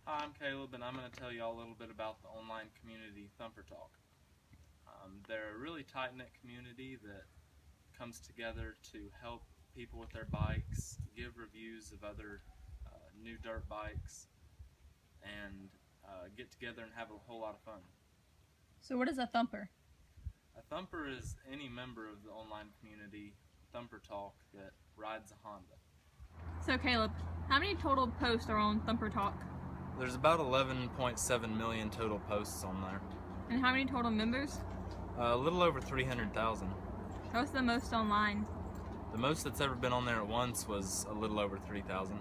Hi, I'm Caleb, and I'm going to tell you all a little bit about the online community Thumper Talk. They're a really tight-knit community that comes together to help people with their bikes, give reviews of other new dirt bikes, and get together and have a whole lot of fun. So what is a thumper? A thumper is any member of the online community Thumper Talk that rides a Honda. So Caleb, how many total posts are on Thumper Talk? There's about 11.7 million total posts on there. And how many total members? A little over 300,000. What's the most online? The most that's ever been on there at once was a little over 3,000.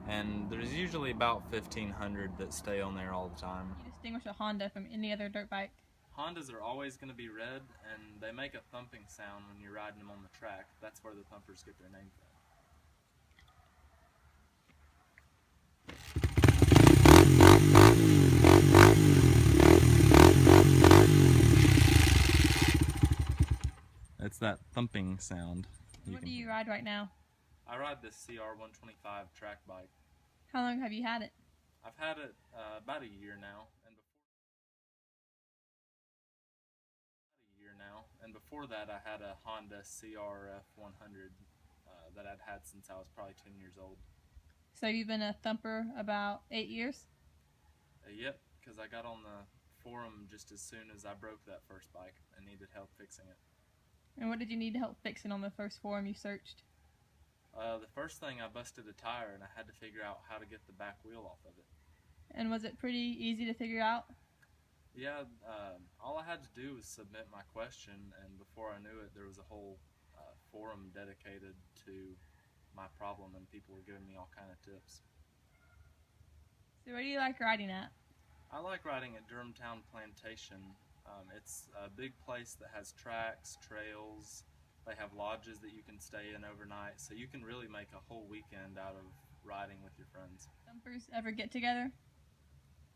And there's usually about 1,500 that stay on there all the time. You distinguish a Honda from any other dirt bike? Hondas are always going to be red, and they make a thumping sound when you're riding them on the track. That's where the thumpers get their name from. It's that thumping sound. What do you ride right now? I ride this CR125 track bike. How long have you had it? I've had it about a year now, and before that I had a Honda CRF 100 that I'd had since I was probably 10 years old. So you've been a thumper about 8 years? Yep, because I got on the forum just as soon as I broke that first bike and needed help fixing it. And what did you need help fixing on the first forum you searched? The first thing, I busted a tire and I had to figure out how to get the back wheel off of it. And was it pretty easy to figure out? Yeah, all I had to do was submit my question, and before I knew it, there was a whole forum dedicated to my problem, and people were giving me all kind of tips. So where do you like riding at? I like riding at Durhamtown Plantation. It's a big place that has tracks, trails. They have lodges that you can stay in overnight, so you can really make a whole weekend out of riding with your friends. Thumpers ever get together?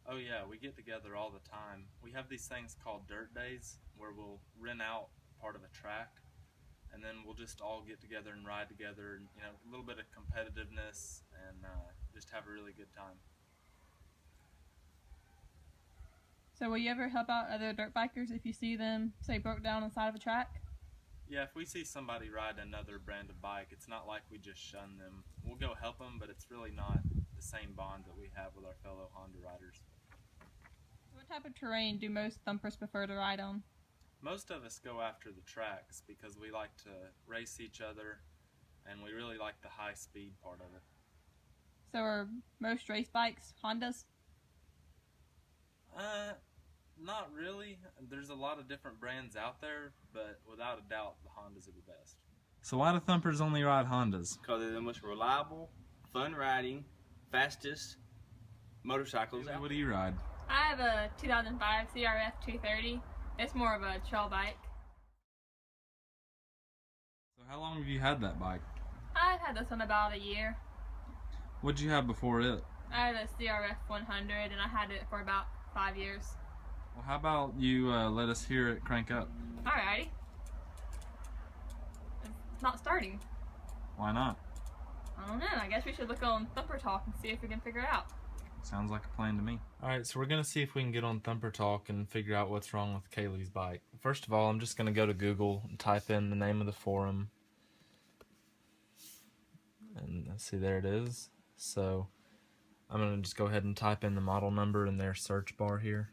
Oh yeah, we get together all the time. We have these things called dirt days where we'll rent out part of a track, and then we'll just all get together and ride together, and a little bit of competitiveness, and just have a really good time. So will you ever help out other dirt bikers if you see them, say, broke down on the side of a track? Yeah, if we see somebody ride another brand of bike, it's not like we just shun them. We'll go help them, but it's really not the same bond that we have with our fellow Honda riders. What type of terrain do most thumpers prefer to ride on? Most of us go after the tracks because we like to race each other, and we really like the high speed part of it. So are most race bikes Hondas? Not really. There's a lot of different brands out there, but without a doubt, the Hondas are the best. So why do thumpers only ride Hondas? Because they're the most reliable, fun riding, fastest motorcycles out. What do you ride? I have a 2005 CRF 230. It's more of a trail bike. So how long have you had that bike? I've had this one about a year. What did you have before it? I had a CRF 100 and I had it for about 5 years. Well, how about you let us hear it crank up? Alrighty. It's not starting. Why not? I don't know. I guess we should look on Thumper Talk and see if we can figure it out. Sounds like a plan to me. Alright, so we're going to see if we can get on Thumper Talk and figure out what's wrong with Kaylee's bike. First of all, I'm just going to go to Google and type in the name of the forum. And let's see, there it is. So I'm going to just go ahead and type in the model number in their search bar here.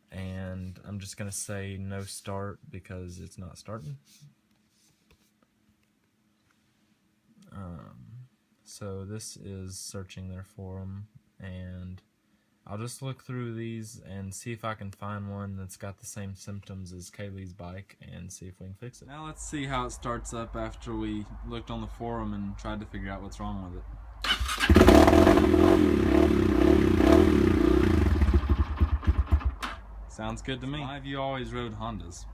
And I'm just going to say no start because it's not starting. So this is searching their forum, and I'll just look through these and see if I can find one that's got the same symptoms as Kaylee's bike and see if we can fix it. Now let's see how it starts up after we looked on the forum and tried to figure out what's wrong with it. Sounds good to me. Why have you always rode Hondas?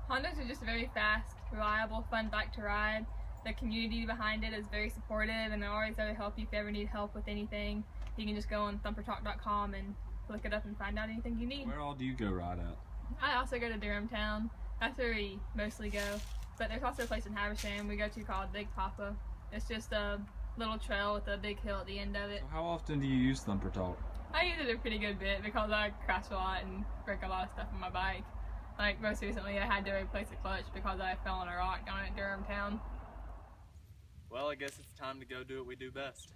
Hondas are just very fast, reliable, fun bike to ride. The community behind it is very supportive, and they're always there to help you if you ever need help with anything. You can just go on thumpertalk.com and look it up and find out anything you need. Where all do you go ride at? I also go to Durhamtown. That's where we mostly go. But there's also a place in Habersham we go to called Big Papa. It's just a little trail with a big hill at the end of it. So how often do you use Thumper Talk? I use it a pretty good bit because I crash a lot and break a lot of stuff on my bike. Like most recently I had to replace a clutch because I fell on a rock down at Durham Town. Well, I guess it's time to go do what we do best.